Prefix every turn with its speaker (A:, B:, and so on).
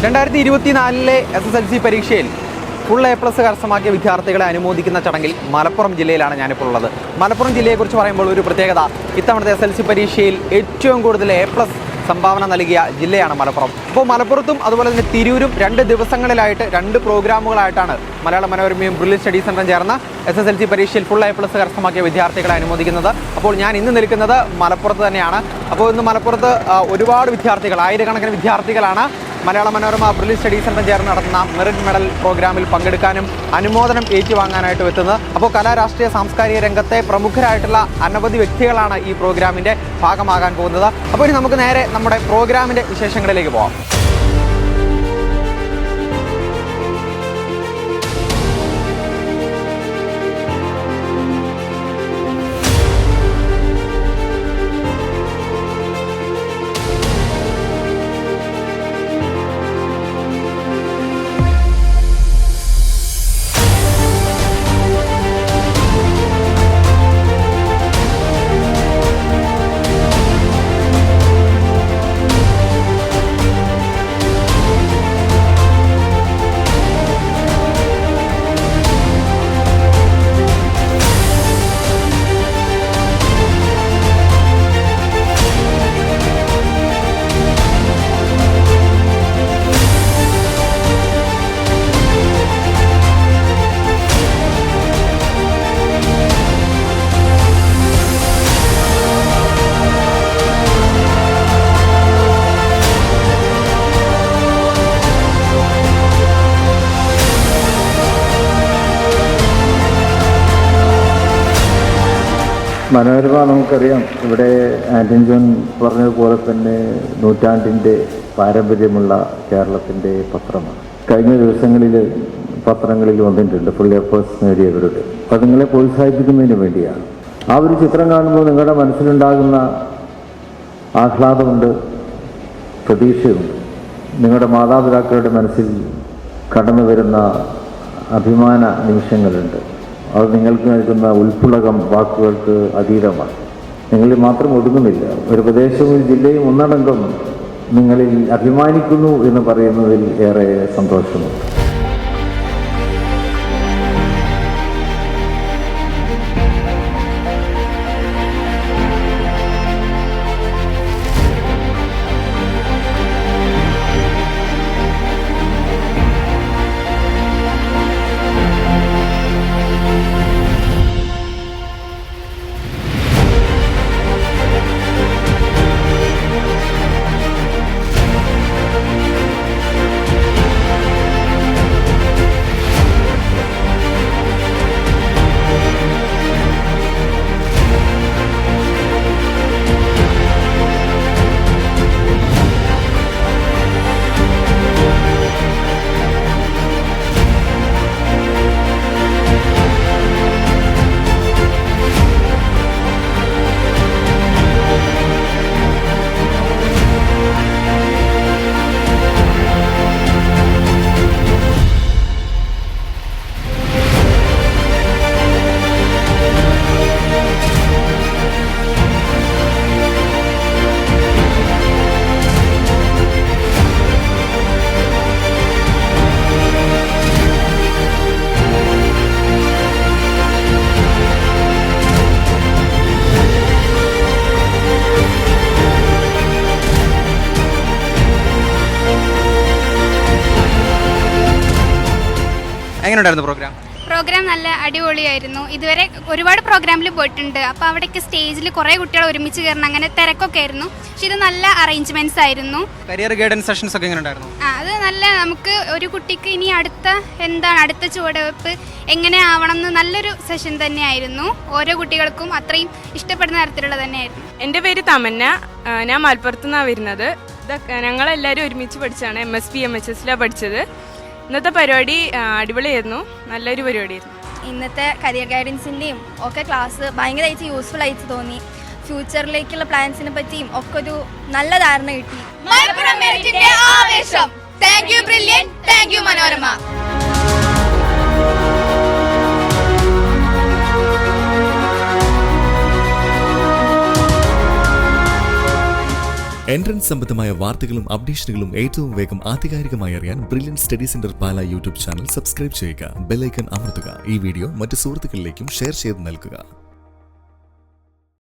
A: 2024 SSLC പരീക്ഷയിൽ full A+ കരസ്ഥമാക്കിയ വിദ്യാർത്ഥികളെ അനുമോദിക്കുന്ന ചടങ്ങിൽ മലപ്പുറം ജില്ലയിലാണ് ഞാനിപ്പോൾ ഉള്ളത്. മലപ്പുറം ജില്ലയെക്കുറിച്ച് പറയുമ്പോൾ ഒരു പ്രത്യേകത, ഇത്തവണത്തെ SSLC പരീക്ഷയിൽ ഏറ്റവും കൂടുതൽ A+ സംഭാവന നൽകിയ ജില്ലയാണ് മലപ്പുറം. അപ്പോൾ മലപ്പുറത്തും അതുപോലെ തന്നെ തിരൂരും 2 ദിവസങ്ങളിലായിട്ട് 2 പ്രോഗ്രാമുകളായിട്ടാണ് മലയാള മനോരമയും ബ്രില്യൻ സ്റ്റഡി സെൻ്ററും ചേർന്ന SSLC പരീക്ഷയിൽ ഫുൾ A+ കരസ്ഥമാക്കിയ വിദ്യാർത്ഥികളെ അനുമോദിക്കുന്നത്. അപ്പോൾ ഞാൻ ഇന്ന് നിൽക്കുന്നത് മലപ്പുറത്ത് തന്നെയാണ്. അപ്പോൾ ഇന്ന് മലപ്പുറത്ത് ഒരുപാട് വിദ്യാർത്ഥികൾ, ആയിരക്കണക്കിന് വിദ്യാർത്ഥികളാണ് Malayala Manorama brilliant study centre ചേർന്ന് നടത്തുന്ന മെറിറ്റ് മെഡൽ പ്രോഗ്രാമിൽ പങ്കെടുക്കാനും അനുമോദനം ഏറ്റുവാങ്ങാനായിട്ട് എത്തുന്നത്. അപ്പോൾ കലാ, രാഷ്ട്രീയ, സാംസ്കാരിക രംഗത്തെ പ്രമുഖരായിട്ടുള്ള അനവധി വ്യക്തികളാണ് ഈ പ്രോഗ്രാമിൻ്റെ ഭാഗമാകാൻ പോകുന്നത്. അപ്പോൾ ഇനി നമുക്ക് നേരെ നമ്മുടെ പ്രോഗ്രാമിൻ്റെ വിശേഷങ്ങളിലേക്ക് പോകാം.
B: മനോരമ നമുക്കറിയാം, ഇവിടെ ആൻ്റണി ജോൺ പറഞ്ഞതുപോലെ തന്നെ നൂറ്റാണ്ടിൻ്റെ പാരമ്പര്യമുള്ള കേരളത്തിൻ്റെ പത്രമാണ്. കഴിഞ്ഞ ദിവസങ്ങളിൽ പത്രങ്ങളിൽ വന്നിട്ടുണ്ട് ഫുൾ A+ നേടിയവരുടെ. അപ്പോൾ നിങ്ങളെ പ്രോത്സാഹിപ്പിക്കുന്നതിന് വേണ്ടിയാണ്. ആ ഒരു ചിത്രം കാണുമ്പോൾ നിങ്ങളുടെ മനസ്സിലുണ്ടാകുന്ന ആഹ്ലാദമുണ്ട്, പ്രതീക്ഷയുണ്ട്. നിങ്ങളുടെ മാതാപിതാക്കളുടെ മനസ്സിൽ കടന്നു വരുന്ന അഭിമാന നിമിഷങ്ങളുണ്ട്. അത് നിങ്ങൾക്ക് നൽകുന്ന ഉൾപ്പുളകം വാക്കുകൾക്ക് അതീതമാണ്. നിങ്ങളിൽ മാത്രം ഒതുങ്ങുന്നില്ല. ഒരു പ്രദേശവും ഒരു ജില്ലയും ഒന്നടങ്കം നിങ്ങളിൽ അഭിമാനിക്കുന്നു എന്ന് പറയുന്നതിൽ ഏറെ സന്തോഷമുണ്ട്.
A: എങ്ങനെയുണ്ടായിരുന്നു
C: പ്രോഗ്രാം? നല്ല അടിപൊളിയായിരുന്നു. ഇതുവരെ ഒരുപാട് പ്രോഗ്രാമിൽ പോയിട്ടുണ്ട്. അപ്പോൾ അവിടേക്ക് സ്റ്റേജിൽ കുറേ കുട്ടികൾ ഒരുമിച്ച് കയറണം, അങ്ങനെ തിരക്കൊക്കെ ആയിരുന്നു. പക്ഷെ ഇത് നല്ല അറേഞ്ച്മെന്റ്സ് ആയിരുന്നു.
A: കരിയർ ഗൈഡൻസ് സെഷൻസ് ഒക്കെ എങ്ങനെയുണ്ടായിരുന്നു?
C: അത് നല്ല, നമുക്ക് ഒരു കുട്ടിക്ക് ഇനി അടുത്ത ചുവടുവെപ്പ് എങ്ങനെ ആവണം എന്ന് നല്ലൊരു സെഷൻ തന്നെയായിരുന്നു. ഓരോ കുട്ടികൾക്കും അത്രയും ഇഷ്ടപ്പെടുന്ന തരത്തിലുള്ള തന്നെയായിരുന്നു.
D: എൻ്റെ പേര് തമന്ന, ഞാൻ മലപ്പുറത്തു നിന്നാണ് വരുന്നത്. ഞങ്ങളെല്ലാവരും ഒരുമിച്ച് പഠിച്ചാണ്, MSP MHS പഠിച്ചത്. ഇന്നത്തെ പരിപാടി അടിപൊളിയായിരുന്നു, നല്ലൊരു പരിപാടിയായിരുന്നു.
E: ഇന്നത്തെ കരിയർ ഗൈഡൻസിൻ്റെയും ഒക്കെ ക്ലാസ് ഭയങ്കരമായിട്ട് യൂസ്ഫുൾ ആയിട്ട് തോന്നി. ഫ്യൂച്ചറിലേക്കുള്ള പ്ലാൻസിനെ പറ്റിയും ഒക്കെ ഒരു നല്ല ധാരണ കിട്ടി.
F: Thank you brilliant, thank you Manorama.
G: Entrance സംബന്ധമായ വാർത്തകളും അപ്ഡേഷനുകളും ഏറ്റവും വേഗം ആധികാരികമായി അറിയാൻ ബ്രില്യൻ സ്റ്റഡി സെന്റർ പാല യൂട്യൂബ് ചാനൽ സബ്സ്ക്രൈബ് ചെയ്യുക. ബെൽ ഐക്കൺ അമർത്തുക. ഈ വീഡിയോ മറ്റ് സുഹൃത്തുക്കളിലേക്കും ഷെയർ ചെയ്ത് നൽകുക.